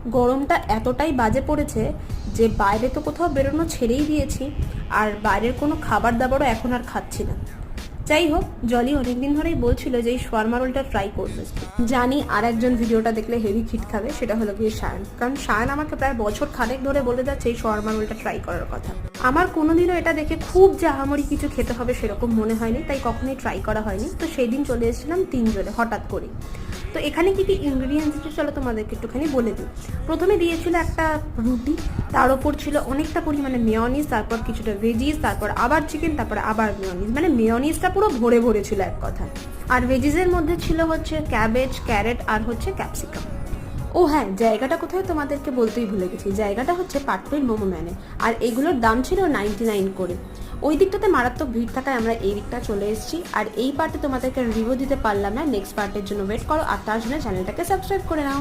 গরমটা এতটাই বাজে পড়েছে যে বাইরে তো কোথাও বেরোনো ছেড়েই দিয়েছি, আর বাইরের কোনো খাবার দাবারও এখন আর খাচ্ছি না। যাই হোক, জলি অনেকদিন ধরেই বলছিল যে এই শোয়ারমা রোলটা ট্রাই করবে। জানি আর একজন ভিডিওটা দেখলে হেভি খিট খাবে, সেটা হলো গিয়ে সায়ন। কারণ সায়ন আমাকে প্রায় বছর খানেক ধরে বলে যাচ্ছে এই শোয়ারমা রোলটা ট্রাই করার কথা। আমার কোনোদিনও এটা দেখে খুব যে আহামরি কিছু খেতে হবে সেরকম মনে হয়নি, তাই কখনোই ট্রাই করা হয়নি। তো সেই দিন চলে এসেছিলাম তিনজনে হঠাৎ করে। তো এখানে কি কি ইনগ্রিডিয়েন্টস আছে চলো তোমাদেরকে একটুখানি বলে দিই। প্রথমে দিয়েছিল একটা রুটি, তার ওপর ছিল অনেকটা পরিমাণে মেয়নিজ, তারপর কিছুটা ভেজিস, তারপর আবার চিকেন, তারপর আবার মেয়নিজ, মানে মেয়নিজটা পুরো ভরে ভরে ছিল এক কথা। আর ভেজিসের মধ্যে ছিল হচ্ছে ক্যাবেজ, ক্যারেট আর হচ্ছে ক্যাপসিকাম। ও হ্যাঁ, জায়গাটা কোথায় তোমাদেরকে বলতেই ভুলে গেছি, জায়গাটা হচ্ছে পাটুলির মোমো ম্যানে। আর এগুলোর দাম ছিল 99 করে। ওই দিকটাতে মারাত্মক ভিড় থাকায় আমরা এই দিকটা চলে এসেছি। আর এই পার্টে তোমাদেরকে রিভিউ দিতে পারলাম না, নেক্সট পার্টের জন্য ওয়েট করো, আর তার জন্য চ্যানেলটাকে সাবস্ক্রাইব করে নাও।